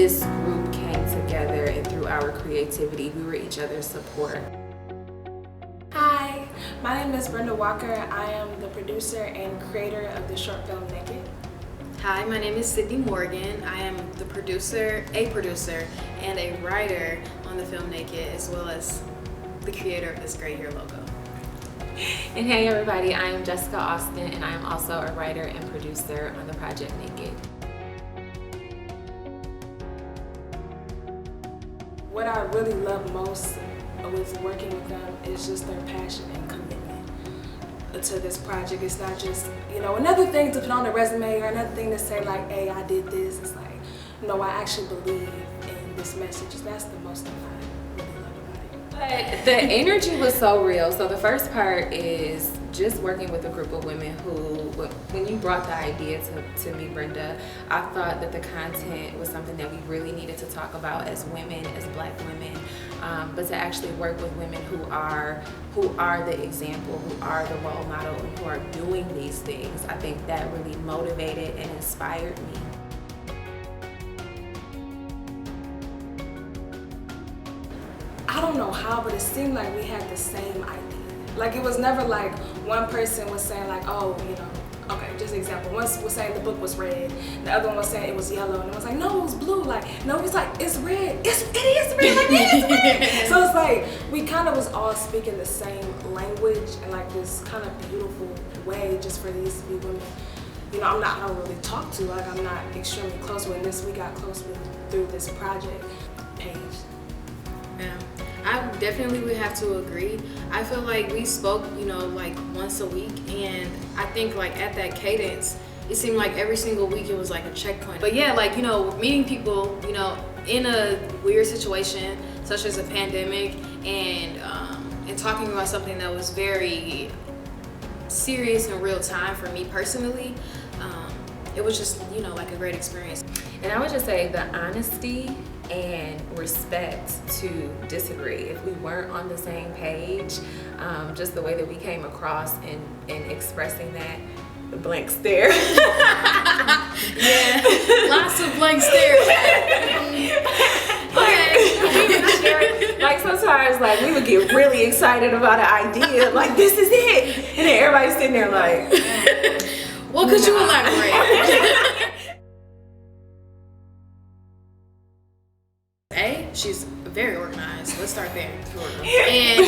this group came together, and through our creativity, we were each other's support. Hi, my name is Brenda Walker. I am the producer and creator of the short film Naked. Hi, my name is Sydni Morgan. I am the producer, and a writer on the film Naked, as well as the creator of this great hair logo. And hey everybody, I am Jessica Austin, and I am also a writer and producer on the project Naked. What I really love most with working with them is just their passion and commitment to this project. It's not just, another thing to put on the resume or another thing to say like, hey, I did this. It's like, no, I actually believe in this message. That's the most thing I really love about it. But the energy was so real. So the first part is just working with a group of women who, when you brought the idea to me, Brenda, I thought that the content was something that we really needed to talk about as women, as Black women, but to actually work with women who are the example, who are the role model, and who are doing these things. I think that really motivated and inspired me. I don't know how, but it seemed like we had the same idea. Like, it was never like one person was saying like, oh, okay, just an example. One was saying the book was red, the other one was saying it was yellow, and it was like, no, it was blue. Like, no, it's like, it's red. It is red, like, it is red. So it's like, we kind of was all speaking the same language in like this kind of beautiful way just for these to be women. I don't really talk to, like, I'm not extremely close with this. We got close with through this project page. Yeah, I definitely would have to agree. I feel like we spoke, like once a week, and I think like at that cadence, it seemed like every single week it was like a checkpoint. But yeah, like, meeting people, in a weird situation such as a pandemic, and talking about something that was very serious in real time for me personally, it was just, like a great experience. And I would just say the honesty and respect to disagree. If we weren't on the same page, just the way that we came across in expressing that, the blank stare. Yeah, lots of blank stares. Like sometimes, like, we would get really excited about an idea, like, this is it, and then everybody's sitting there like, well, could you elaborate? She's very organized. Let's start there. And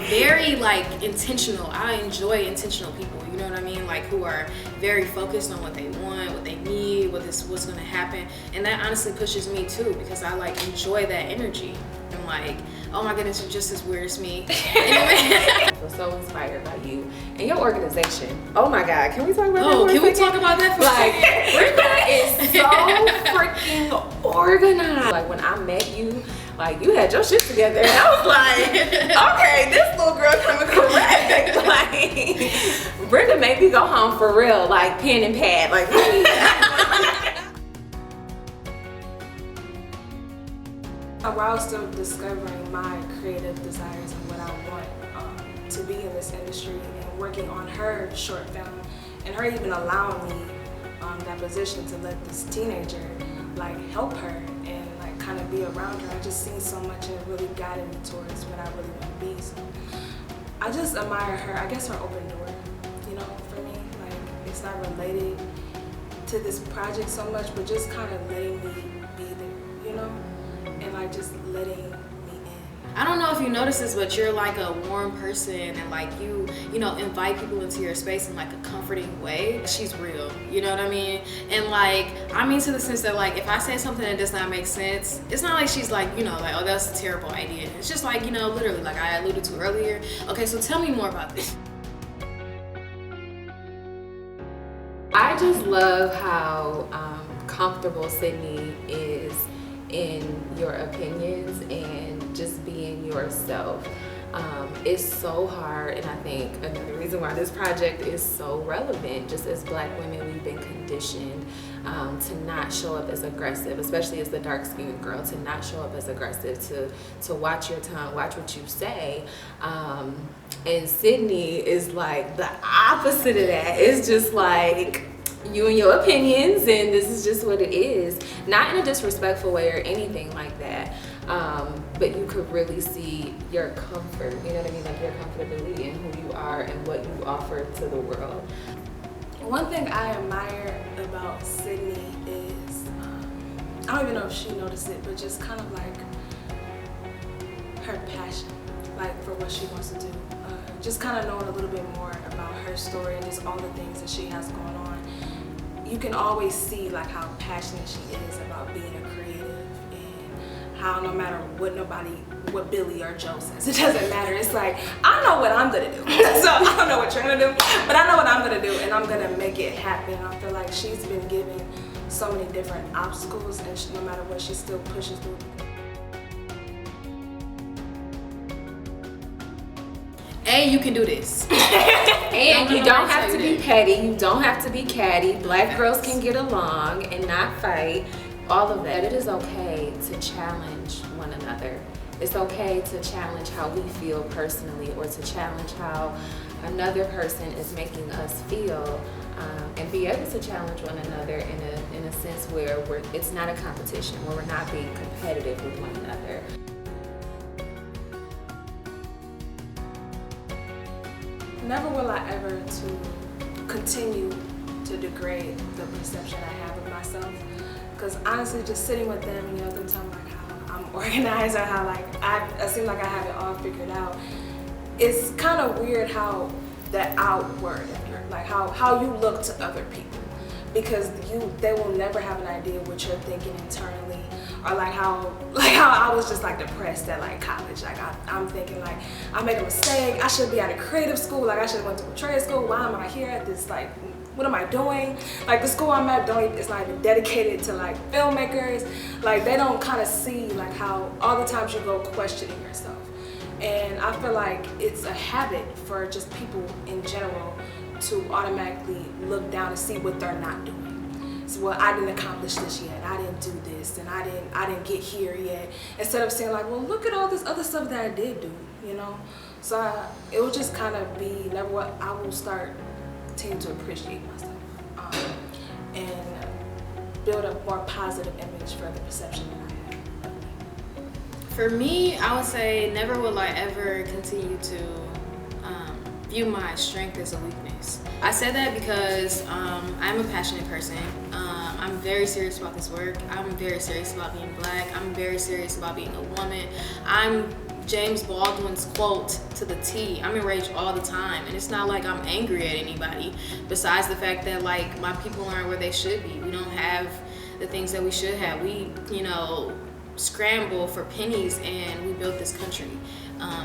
very like intentional. I enjoy intentional people. You know what I mean? Like, who are very focused on what they want, what they need, what's going to happen. And that honestly pushes me too, because I like enjoy that energy. I'm like, oh my goodness, you're just as weird as me. I feel so inspired by you and your organization. Oh my God, can we talk about that? Oh, can we talk about that for a second? Brenda is so freaking organized. Like, when I met you, like, you had your shit together, and I was like, okay, this little girl coming correct. Like, Brenda made me go home for real, like pen and pad, like really. While still discovering my creative desires and what I want to be in this industry, and working on her short film, and her even allowing me that position to let this teenager like help her and like kind of be around her, I just seen so much, and it really guided me towards what I really want to be. So I just admire her, I guess her open door, for me. Like, it's not related to this project so much, but just kind of letting me be there, and like just letting me in. I don't know if you notice this, but you're like a warm person, and like you invite people into your space in like a comforting way. She's real, you know what I mean? And like, I mean, to the sense that like, if I say something that does not make sense, it's not like she's like, like, oh, that's a terrible idea. It's just like, literally, like I alluded to earlier. Okay, so tell me more about this. I just love how comfortable Sydni is in your opinions and just being yourself. It's so hard, and I think another reason why this project is so relevant, just as Black women, we've been conditioned to not show up as aggressive, especially as the dark-skinned girl, to not show up as aggressive, to watch your tongue, watch what you say. And Sydni is like the opposite of that. It's just like, you and your opinions, and this is just what it is. Not in a disrespectful way or anything like that, but you could really see your comfort, you know what I mean, like your comfortability in who you are and what you offer to the world. One thing I admire about Sydney is, I don't even know if she noticed it, but just kind of like her passion, like for what she wants to do. Just kind of knowing a little bit more about her story and just all the things that she has going on. You can always see like how passionate she is about being a creative, and how no matter what Billy or Joe says, it doesn't matter. It's like, I know what I'm gonna do. So I don't know what you're gonna do, but I know what I'm gonna do, and I'm gonna make it happen. I feel like she's been given so many different obstacles, and no matter what, she still pushes through. Hey, you can do this. And you don't have to be petty, you don't have to be catty. Black girls can get along and not fight. All of that. It is okay to challenge one another. It's okay to challenge how we feel personally, or to challenge how another person is making us feel, and be able to challenge one another in a sense where it's not a competition, where we're not being competitive with one another. Never will I ever to continue to degrade the perception I have of myself, because honestly, just sitting with them, you know, them telling like how I'm organized, or how like I seem like I have it all figured out. It's kind of weird how the outward, like how you look to other people, because they will never have an idea what you're thinking internally, or like how I was just like depressed at like college. Like I'm thinking like I made a mistake. I should be at a creative school. Like I should have went to a trade school. Why am I here at this? Like, what am I doing? Like the school I'm at it's not even dedicated to like filmmakers. Like they don't kind of see like how all the times you go questioning yourself. And I feel like it's a habit for just people in general to automatically look down and see what they're not doing. So, well, I didn't accomplish this yet, I didn't do this, and I didn't get here yet. Instead of saying like, well, look at all this other stuff that I did do, you know? So it will just kind of be never what I will start tending to appreciate myself, and build a more positive image for the perception that I have of me. For me, I would say never will I ever continue to view my strength as a weakness. I said that because I'm a passionate person. I'm very serious about this work. I'm very serious about being Black. I'm very serious about being a woman. I'm James Baldwin's quote to the T. I'm enraged all the time, and it's not like I'm angry at anybody, besides the fact that like my people aren't where they should be. We don't have the things that we should have. We, you know, scramble for pennies, and we built this country.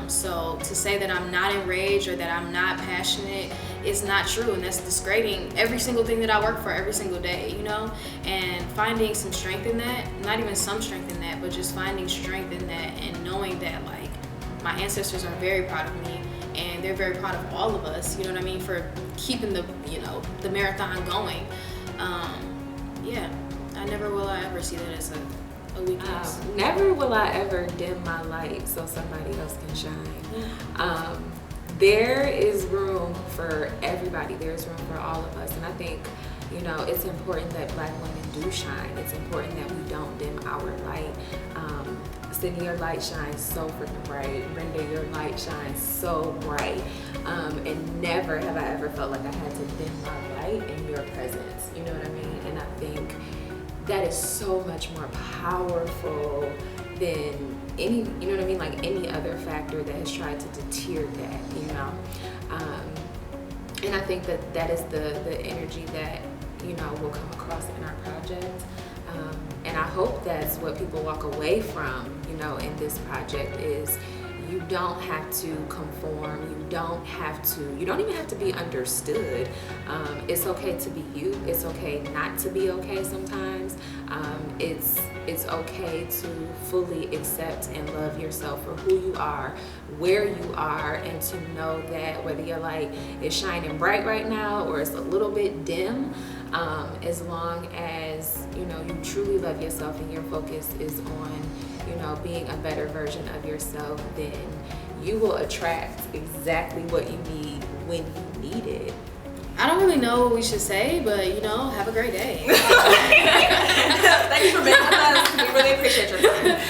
So to say that I'm not enraged or that I'm not passionate is not true, and that's discrediting every single thing that I work for every single day, you know? And finding some strength in that, not even some strength in that, but just finding strength in that, and knowing that like my ancestors are very proud of me, and they're very proud of all of us, you know what I mean, for keeping the, you know, the marathon going. Yeah, I never will I ever see that as a weakness. Never will I ever dim my light so somebody else can shine. There is room for everybody. There's room for all of us. And I think, you know, it's important that Black women do shine. It's important that we don't dim our light. Sydney, your light shines so freaking bright. Brenda, your light shines so bright. And never have I ever felt like I had to dim my light in your presence. You know what I mean? And I think that is so much more powerful than any, you know what I mean, like any other factor that has tried to deter that, you know. And I think that that is the energy that, you know, will come across in our project. And I hope that's what people walk away from, you know, in this project is you don't have to conform, you don't even have to be understood. It's okay to be you. It's okay not to be okay sometimes. It's okay to fully accept and love yourself for who you are, where you are, and to know that whether your light is shining bright right now or it's a little bit dim, as long as, you know, you truly love yourself and your focus is on, you know, being a better version of yourself, then you will attract exactly what you need when you need it. I don't really know what we should say, but you know, have a great day. Thank you for being with us. We really appreciate your time.